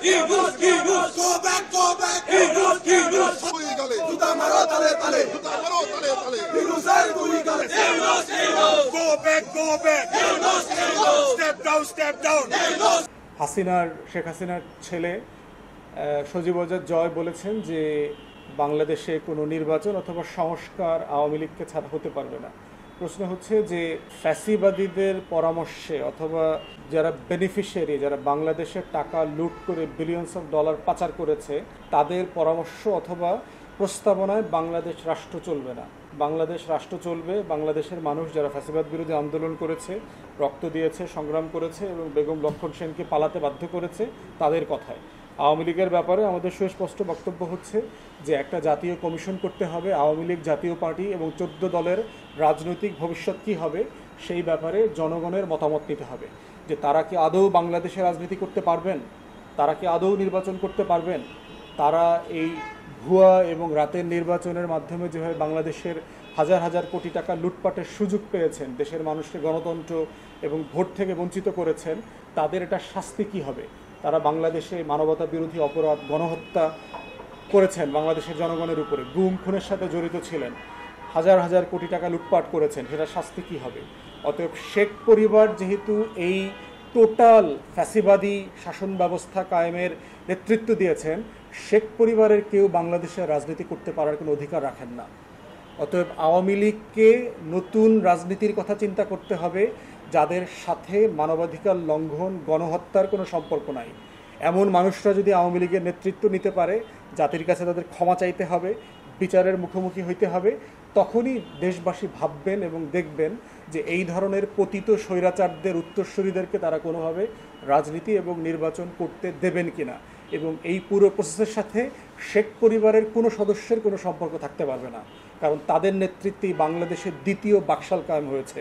Eagles, Eagles, go back, go back. Eagles, Eagles. Tuta maro tale tale. Tuta maro tale tale. Eagles are going to Eagles, Eagles. Go back, go back. Eagles, Eagles. Step down, step down. Eagles. Sheikh হাসিনার ছেলে সজীব ওয়াজেদ জয় বলেছেন যে বাংলাদেশে কোনো নির্বাচন অথবা সংস্কার আওয়ামী লীগকে ছাড়া হতে পারবে না। প্রশ্ন হচ্ছে যে ফ্যাসিবাদীদের পরামর্শে অথবা যারা বেনিফিশিয়ারি, যারা বাংলাদেশের টাকা লুট করে বিলিয়নস অফ ডলার পাচার করেছে, তাদের পরামর্শ অথবা প্রস্তাবনায় বাংলাদেশ রাষ্ট্র চলবে না। বাংলাদেশ রাষ্ট্র চলবে বাংলাদেশের মানুষ যারা ফ্যাসিবাদ বিরোধী আন্দোলন করেছে, রক্ত দিয়েছে, সংগ্রাম করেছে এবং বেগম লক্ষণ সেনকে পালাতে বাধ্য করেছে, তাদের কথায়। আওয়ামী লীগের ব্যাপারে আমাদের সুস্পষ্ট বক্তব্য হচ্ছে যে একটা জাতীয় কমিশন করতে হবে। আওয়ামী লীগ জাতীয় পার্টি এবং 14 দলের রাজনৈতিক ভবিষ্যৎ কী হবে সেই ব্যাপারে জনগণের মতামত নিতে হবে, যে তারা কি আদৌ বাংলাদেশে রাজনীতি করতে পারবেন, তারা কি আদৌ নির্বাচন করতে পারবেন। তারা এই ভুয়া এবং রাতের নির্বাচনের মাধ্যমে যেভাবে বাংলাদেশের হাজার হাজার কোটি টাকা লুটপাটের সুযোগ পেয়েছেন, দেশের মানুষকে গণতন্ত্র এবং ভোট থেকে বঞ্চিত করেছেন, তাদের এটা শাস্তি কী হবে। তারা বাংলাদেশে মানবতা বিরোধী অপরাধ, গণহত্যা করেছেন, বাংলাদেশের জনগণের উপরে গুম খুনের সাথে জড়িত ছিলেন, হাজার হাজার কোটি টাকা লুটপাট করেছেন, সেটা শাস্তি কী হবে। অতএব শেখ পরিবার যেহেতু এই টোটাল ফ্যাসিবাদী শাসন ব্যবস্থা কায়েমের নেতৃত্ব দিয়েছেন, শেখ পরিবারের কেউ বাংলাদেশের রাজনীতি করতে পারার কোনো অধিকার রাখেন না। অতএব আওয়ামী লীগকে নতুন রাজনীতির কথা চিন্তা করতে হবে, যাদের সাথে মানবাধিকার লঙ্ঘন, গণহত্যার কোনো সম্পর্ক নাই। এমন মানুষরা যদি আওয়ামী লীগের নেতৃত্ব নিতে পারে, জাতির কাছে তাদের ক্ষমা চাইতে হবে, বিচারের মুখোমুখি হইতে হবে। তখনই দেশবাসী ভাববেন এবং দেখবেন যে এই ধরনের পতিত স্বৈরাচারদের উত্তরসূরিদেরকে তারা কোনোভাবে রাজনীতি এবং নির্বাচন করতে দেবেন কিনা। এবং এই পুরো প্রসেসের সাথে শেখ পরিবারের কোনো সদস্যের কোনো সম্পর্ক থাকতে পারবে না, কারণ তাদের নেতৃত্বেই বাংলাদেশের দ্বিতীয় বাকশাল কায়েম হয়েছে।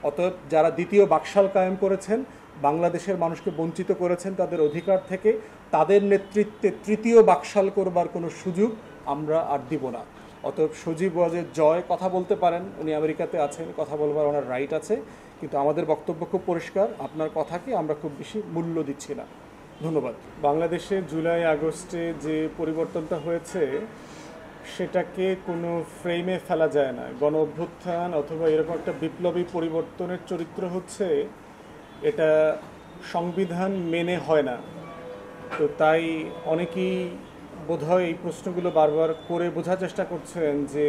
অতএব যারা দ্বিতীয় বাকশাল কায়েম করেছেন, বাংলাদেশের মানুষকে বঞ্চিত করেছেন তাদের অধিকার থেকে, তাদের নেতৃত্বে তৃতীয় বাকশাল করবার কোনো সুযোগ আমরা আর দিব না। অতএব সজীব ওয়াজেদ জয় কথা বলতে পারেন, উনি আমেরিকাতে আছেন, কথা বলবার ওনার রাইট আছে, কিন্তু আমাদের বক্তব্য খুব পরিষ্কার, আপনার কথাকে আমরা খুব বেশি মূল্য দিচ্ছি না। ধন্যবাদ। বাংলাদেশে জুলাই আগস্টে যে পরিবর্তনটা হয়েছে সেটাকে কোনো ফ্রেমে ফেলা যায় না। গণ অভ্যুত্থান অথবা এরকম একটা বিপ্লবী পরিবর্তনের চরিত্র হচ্ছে এটা সংবিধান মেনে হয় না। তো তাই অনেকেই বোধহয় এই প্রশ্নগুলো বারবার করে বোঝার চেষ্টা করছেন যে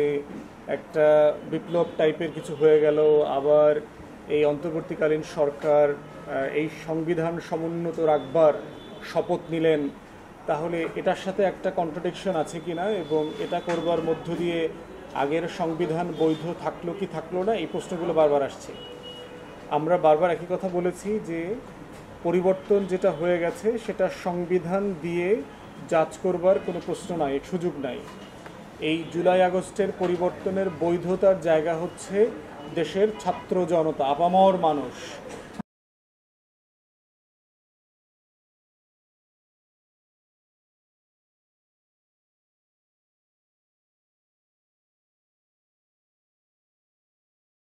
একটা বিপ্লব টাইপের কিছু হয়ে গেল, আবার এই অন্তর্বর্তীকালীন সরকার এই সংবিধান সমুন্নত রাখবার শপথ নিলেন, তাহলে এটার সাথে একটা কন্ট্রাডিকশন আছে কি না, এবং এটা করবার মধ্য দিয়ে আগের সংবিধান বৈধ থাকলো কি থাকলো না, এই প্রশ্নগুলো বারবার আসছে। আমরা বারবার একই কথা বলেছি যে পরিবর্তন যেটা হয়ে গেছে সেটা সংবিধান দিয়ে জাজ করবার কোনো প্রশ্ন নাই, সুযোগ নাই। এই জুলাই আগস্টের পরিবর্তনের বৈধতার জায়গা হচ্ছে দেশের ছাত্র জনতা, আপামর মানুষ।